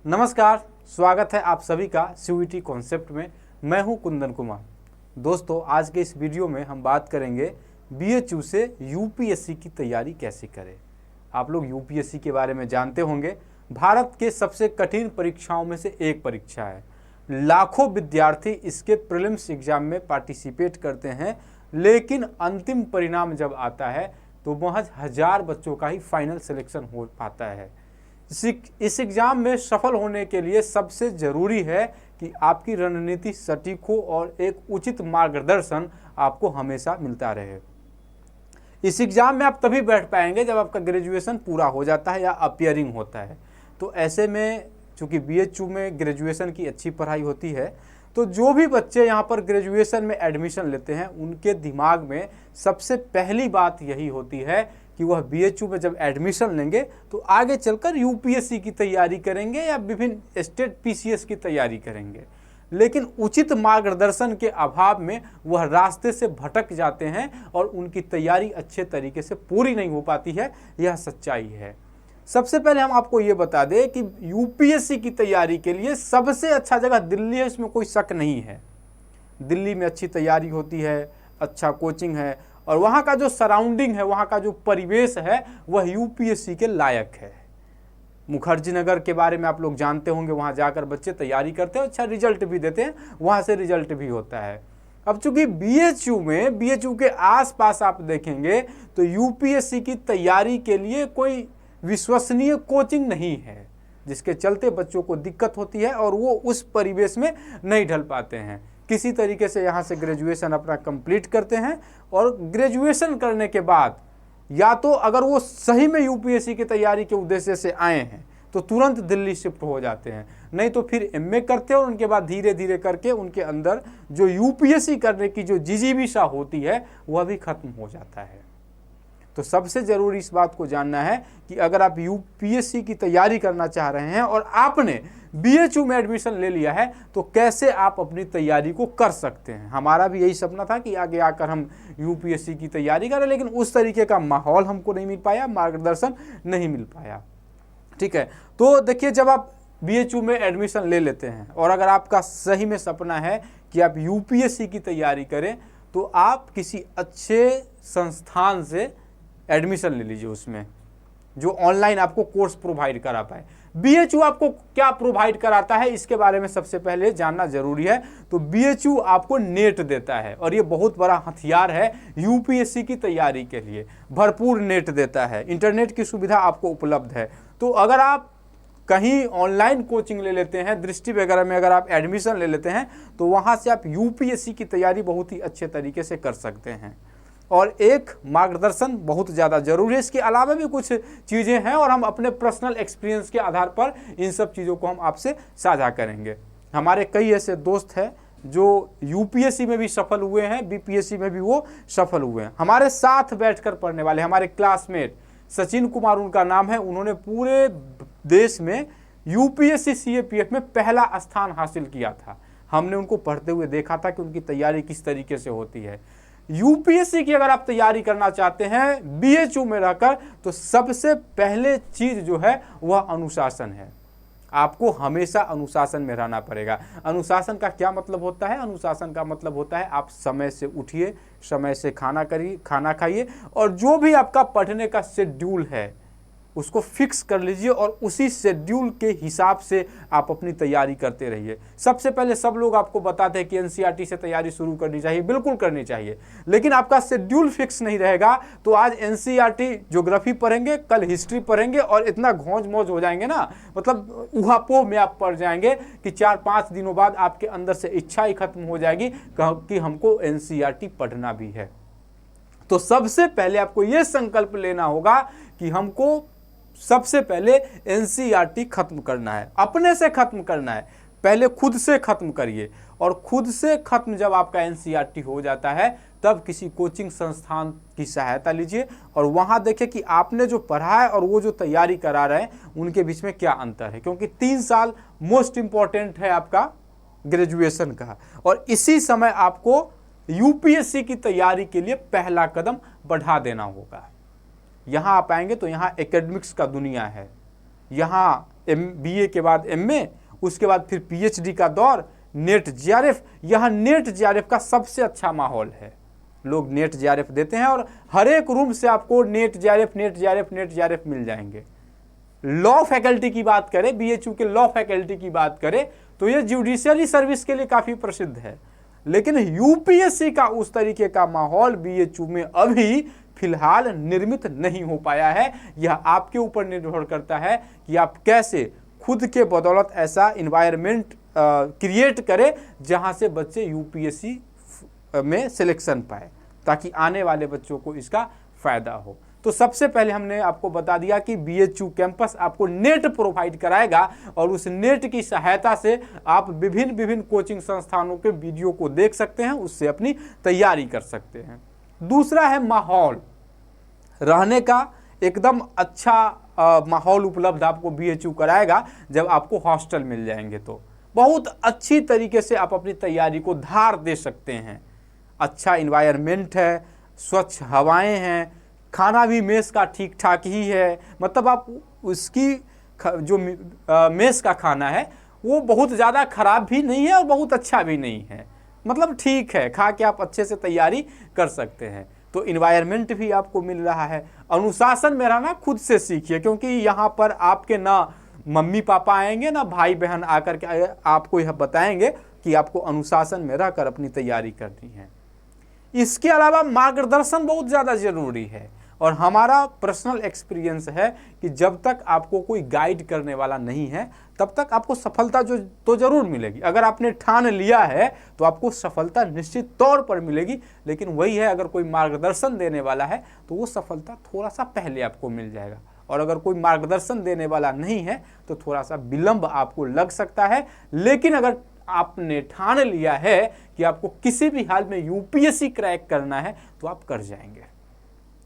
नमस्कार, स्वागत है आप सभी का सीयूईटी कॉन्सेप्ट में। मैं हूं कुंदन कुमार। दोस्तों, आज के इस वीडियो में हम बात करेंगे बीएचयू से यूपीएससी की तैयारी कैसे करें। आप लोग यूपीएससी के बारे में जानते होंगे, भारत के सबसे कठिन परीक्षाओं में से एक परीक्षा है। लाखों विद्यार्थी इसके प्रीलिम्स एग्जाम में पार्टिसिपेट करते हैं, लेकिन अंतिम परिणाम जब आता है तो महज 1000 बच्चों का ही फाइनल सिलेक्शन हो पाता है। इस एग्जाम में सफल होने के लिए सबसे ज़रूरी है कि आपकी रणनीति सटीक हो और एक उचित मार्गदर्शन आपको हमेशा मिलता रहे। इस एग्जाम में आप तभी बैठ पाएंगे जब आपका ग्रेजुएशन पूरा हो जाता है या अपीयरिंग होता है। तो ऐसे में चूँकि बीएचयू में ग्रेजुएशन की अच्छी पढ़ाई होती है, तो जो भी बच्चे यहाँ पर ग्रेजुएशन में एडमिशन लेते हैं उनके दिमाग में सबसे पहली बात यही होती है कि वह बीएचयू में जब एडमिशन लेंगे तो आगे चलकर यूपीएससी की तैयारी करेंगे या विभिन्न स्टेट पीसीएस की तैयारी करेंगे। लेकिन उचित मार्गदर्शन के अभाव में वह रास्ते से भटक जाते हैं और उनकी तैयारी अच्छे तरीके से पूरी नहीं हो पाती है। यह सच्चाई है। सबसे पहले हम आपको ये बता दें कि यूपीएससी की तैयारी के लिए सबसे अच्छा जगह दिल्ली है, इसमें कोई शक नहीं है। दिल्ली में अच्छी तैयारी होती है, अच्छा कोचिंग है और वहाँ का जो सराउंडिंग है, वहाँ का जो परिवेश है वह यूपीएससी के लायक है। मुखर्जी नगर के बारे में आप लोग जानते होंगे, वहाँ जाकर बच्चे तैयारी करते हैं, अच्छा रिजल्ट भी देते हैं, वहाँ से रिजल्ट भी होता है। अब चूंकि बीएचयू के आसपास आप देखेंगे तो यूपीएससी की तैयारी के लिए कोई विश्वसनीय कोचिंग नहीं है, जिसके चलते बच्चों को दिक्कत होती है और वो उस परिवेश में नहीं ढल पाते हैं। किसी तरीके से यहाँ से ग्रेजुएशन अपना कंप्लीट करते हैं और ग्रेजुएशन करने के बाद या तो अगर वो सही में यूपीएससी की तैयारी के उद्देश्य से आए हैं तो तुरंत दिल्ली शिफ्ट हो जाते हैं, नहीं तो फिर एमए करते हैं और उनके बाद धीरे धीरे करके उनके अंदर जो यूपीएससी करने की जो जिजीविषा होती है वह भी खत्म हो जाता है। तो सबसे ज़रूरी इस बात को जानना है कि अगर आप यूपीएससी की तैयारी करना चाह रहे हैं और आपने बीएचयू में एडमिशन ले लिया है तो कैसे आप अपनी तैयारी को कर सकते हैं। हमारा भी यही सपना था कि आगे आकर हम यूपीएससी की तैयारी करें, लेकिन उस तरीके का माहौल हमको नहीं मिल पाया, मार्गदर्शन नहीं मिल पाया। ठीक है, तो देखिए, जब आप बीएचयू में एडमिशन ले लेते हैं और अगर आपका सही में सपना है कि आप यूपीएससी की तैयारी करें तो आप किसी अच्छे संस्थान से एडमिशन ले लीजिए, उसमें जो ऑनलाइन आपको कोर्स प्रोवाइड करा पाए। बीएचयू आपको क्या प्रोवाइड कराता है इसके बारे में सबसे पहले जानना जरूरी है। तो बीएचयू आपको नेट देता है और ये बहुत बड़ा हथियार है यूपीएससी की तैयारी के लिए। भरपूर नेट देता है, इंटरनेट की सुविधा आपको उपलब्ध है। तो अगर आप कहीं ऑनलाइन कोचिंग ले लेते हैं, दृष्टि वगैरह में अगर आप एडमिशन ले लेते हैं तो वहाँ से आप यूपीएससी की तैयारी बहुत ही अच्छे तरीके से कर सकते हैं। और एक मार्गदर्शन बहुत ज़्यादा जरूरी है। इसके अलावा भी कुछ चीज़ें हैं और हम अपने पर्सनल एक्सपीरियंस के आधार पर इन सब चीज़ों को हम आपसे साझा करेंगे। हमारे कई ऐसे दोस्त हैं जो यूपीएससी में भी सफल हुए हैं, बीपीएससी में भी वो सफल हुए हैं। हमारे साथ बैठकर पढ़ने वाले हमारे क्लासमेट सचिन कुमार उनका नाम है। उन्होंने पूरे देश में यूपीएससी सीएपीएफ में पहला स्थान हासिल किया था। हमने उनको पढ़ते हुए देखा था कि उनकी तैयारी किस तरीके से होती है। यूपीएससी की अगर आप तैयारी करना चाहते हैं बीएचयू में रहकर तो सबसे पहले चीज जो है वह अनुशासन है। आपको हमेशा अनुशासन में रहना पड़ेगा। अनुशासन का क्या मतलब होता है? अनुशासन का मतलब होता है आप समय से उठिए, समय से खाना खाइए और जो भी आपका पढ़ने का शेड्यूल है उसको फिक्स कर लीजिए और उसी शेड्यूल के हिसाब से आप अपनी तैयारी करते रहिए। सबसे पहले सब लोग आपको बताते हैं कि एनसीईआरटी से तैयारी शुरू करनी चाहिए, बिल्कुल करनी चाहिए, लेकिन आपका शेड्यूल फिक्स नहीं रहेगा तो आज एनसीईआरटी ज्योग्राफी पढ़ेंगे, कल हिस्ट्री पढ़ेंगे और इतना घौंज मौज हो जाएंगे ना, मतलब उहापोह में आप पढ़ जाएंगे कि 4-5 दिनों बाद आपके अंदर से इच्छा ही खत्म हो जाएगी कि हमको एनसीईआरटी पढ़ना भी है। तो सबसे पहले आपको यह संकल्प लेना होगा कि हमको सबसे पहले एनसीईआरटी खत्म करना है, अपने से खत्म करना है। पहले खुद से खत्म करिए और खुद से खत्म जब आपका एनसीईआरटी हो जाता है तब किसी कोचिंग संस्थान की सहायता लीजिए और वहां देखिए कि आपने जो पढ़ा है और वो जो तैयारी करा रहे हैं उनके बीच में क्या अंतर है, क्योंकि 3 साल मोस्ट इंपॉर्टेंट है आपका ग्रेजुएशन का और इसी समय आपको यूपीएससी की तैयारी के लिए पहला कदम बढ़ा देना होगा। यहाँ आप आएंगे तो यहाँ एकेडमिक्स का दुनिया है, यहाँ BA के बाद MA, उसके बाद फिर PhD का दौर, नेट JRF। यह नेट JRF का सबसे अच्छा माहौल है। लोग नेट JRF देते हैं और हर एक रूम से आपको नेट JRF मिल जाएंगे। लॉ फैकल्टी की बात करें, BHU के लॉ फैकल्टी की बात करें तो ये जुडिशियरी सर्विस के लिए काफ़ी प्रसिद्ध है। लेकिन UPSC का उस तरीके का माहौल BHU में अभी फिलहाल निर्मित नहीं हो पाया है। यह आपके ऊपर निर्भर करता है कि आप कैसे खुद के बदौलत ऐसा इन्वायरमेंट क्रिएट करें जहां से बच्चे UPSC में सिलेक्शन पाए, ताकि आने वाले बच्चों को इसका फायदा हो। तो सबसे पहले हमने आपको बता दिया कि BHU कैंपस आपको नेट प्रोवाइड कराएगा और उस नेट की सहायता से आप विभिन्न कोचिंग संस्थानों के वीडियो को देख सकते हैं, उससे अपनी तैयारी कर सकते हैं। दूसरा है माहौल, रहने का एकदम अच्छा माहौल उपलब्ध आपको BHU कराएगा। जब आपको हॉस्टल मिल जाएंगे तो बहुत अच्छी तरीके से आप अपनी तैयारी को धार दे सकते हैं। अच्छा इन्वायरमेंट है, स्वच्छ हवाएं हैं, खाना भी मेस का ठीक ठाक ही है। मतलब आप उसकी जो मेस का खाना है वो बहुत ज़्यादा ख़राब भी नहीं है और बहुत अच्छा भी नहीं है, मतलब ठीक है, खा के आप अच्छे से तैयारी कर सकते हैं। तो इन्वायरमेंट भी आपको मिल रहा है। अनुशासन में रहना खुद से सीखिए, क्योंकि यहाँ पर आपके ना मम्मी पापा आएंगे ना भाई बहन आकर के आपको यह बताएंगे कि आपको अनुशासन में रहकर अपनी तैयारी करनी है। इसके अलावा मार्गदर्शन बहुत ज़्यादा ज़रूरी है और हमारा पर्सनल एक्सपीरियंस है कि जब तक आपको कोई गाइड करने वाला नहीं है तब तक आपको सफलता तो ज़रूर मिलेगी। अगर आपने ठान लिया है तो आपको सफलता निश्चित तौर पर मिलेगी, लेकिन वही है, अगर कोई मार्गदर्शन देने वाला है तो वो सफलता थोड़ा सा पहले आपको मिल जाएगा, और अगर कोई मार्गदर्शन देने वाला नहीं है तो थोड़ा सा विलंब आपको लग सकता है। लेकिन अगर आपने ठान लिया है कि आपको किसी भी हाल में UPSC क्रैक करना है तो आप कर जाएंगे।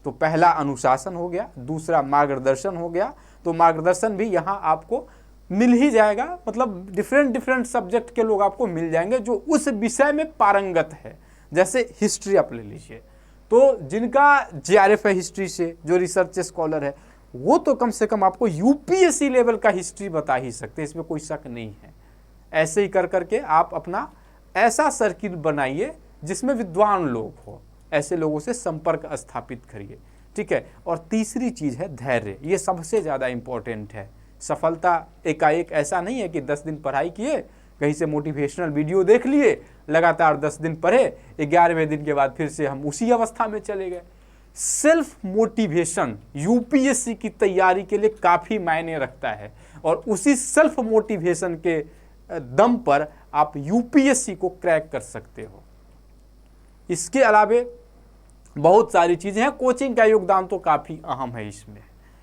तो पहला अनुशासन हो गया, दूसरा मार्गदर्शन हो गया। तो मार्गदर्शन भी यहाँ आपको मिल ही जाएगा, मतलब डिफरेंट सब्जेक्ट के लोग आपको मिल जाएंगे जो उस विषय में पारंगत है। जैसे हिस्ट्री आप ले लीजिए, तो जिनका JRF है हिस्ट्री से, जो रिसर्च स्कॉलर है, वो तो कम से कम आपको UPSC लेवल का हिस्ट्री बता ही सकते हैं, इसमें कोई शक नहीं है। ऐसे ही कर करके आप अपना ऐसा सर्किल बनाइए जिसमें विद्वान लोग हो, ऐसे लोगों से संपर्क स्थापित करिए, ठीक है। और तीसरी चीज़ है धैर्य, ये सबसे ज़्यादा इम्पोर्टेंट है। सफलता एकाएक ऐसा नहीं है कि 10 दिन पढ़ाई किए, कहीं से मोटिवेशनल वीडियो देख लिए, लगातार 10 दिन पढ़े, 11वें दिन के बाद फिर से हम उसी अवस्था में चले गए। सेल्फ मोटिवेशन UPSC की तैयारी के लिए काफ़ी मायने रखता है और उसी सेल्फ मोटिवेशन के दम पर आप UPSC को क्रैक कर सकते हो। इसके अलावे बहुत सारी चीज़ें हैं। कोचिंग का योगदान तो काफ़ी अहम है,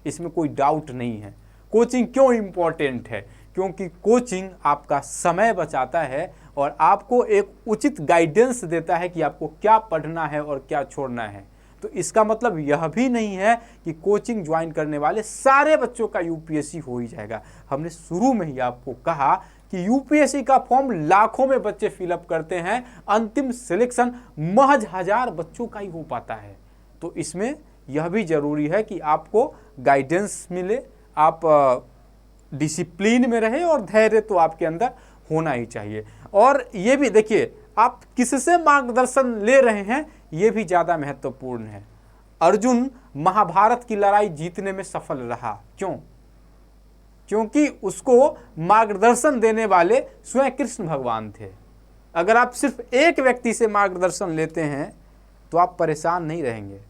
इसमें कोई डाउट नहीं है। कोचिंग क्यों इम्पोर्टेंट है? क्योंकि कोचिंग आपका समय बचाता है और आपको एक उचित गाइडेंस देता है कि आपको क्या पढ़ना है और क्या छोड़ना है। तो इसका मतलब यह भी नहीं है कि कोचिंग ज्वाइन करने वाले सारे बच्चों का UPSC हो ही जाएगा। हमने शुरू में ही आपको कहा कि UPSC का फॉर्म लाखों में बच्चे फिलअप करते हैं, अंतिम सिलेक्शन महज 1000 बच्चों का ही हो पाता है। तो इसमें यह भी जरूरी है कि आपको गाइडेंस मिले, आप डिसिप्लिन में रहे और धैर्य तो आपके अंदर होना ही चाहिए। और ये भी देखिए, आप किससे मार्गदर्शन ले रहे हैं ये भी ज़्यादा महत्वपूर्ण है। अर्जुन महाभारत की लड़ाई जीतने में सफल रहा, क्यों? क्योंकि उसको मार्गदर्शन देने वाले स्वयं कृष्ण भगवान थे। अगर आप सिर्फ एक व्यक्ति से मार्गदर्शन लेते हैं तो आप परेशान नहीं रहेंगे।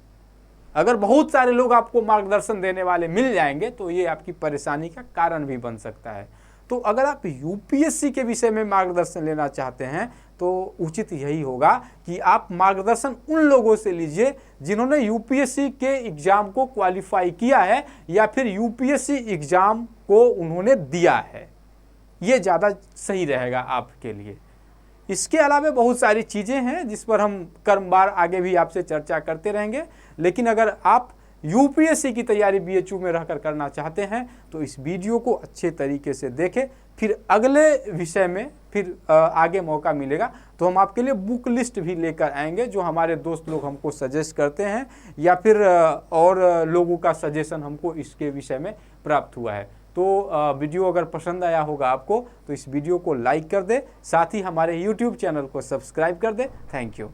अगर बहुत सारे लोग आपको मार्गदर्शन देने वाले मिल जाएंगे तो ये आपकी परेशानी का कारण भी बन सकता है। तो अगर आप UPSC के विषय में मार्गदर्शन लेना चाहते हैं तो उचित यही होगा कि आप मार्गदर्शन उन लोगों से लीजिए जिन्होंने UPSC के एग्ज़ाम को क्वालिफाई किया है या फिर UPSC एग्ज़ाम को उन्होंने दिया है। ये ज़्यादा सही रहेगा आपके लिए। इसके अलावा बहुत सारी चीज़ें हैं जिस पर हम क्रमवार आगे भी आपसे चर्चा करते रहेंगे। लेकिन अगर आप UPSC की तैयारी BHU में रहकर करना चाहते हैं तो इस वीडियो को अच्छे तरीके से देखें, फिर अगले विषय में फिर आगे मौका मिलेगा तो हम आपके लिए बुक लिस्ट भी लेकर आएंगे जो हमारे दोस्त लोग हमको सजेस्ट करते हैं या फिर और लोगों का सजेशन हमको इसके विषय में प्राप्त हुआ है। तो वीडियो अगर पसंद आया होगा आपको तो इस वीडियो को लाइक कर दे, साथ ही हमारे यूट्यूब चैनल को सब्सक्राइब कर दे। Thank you.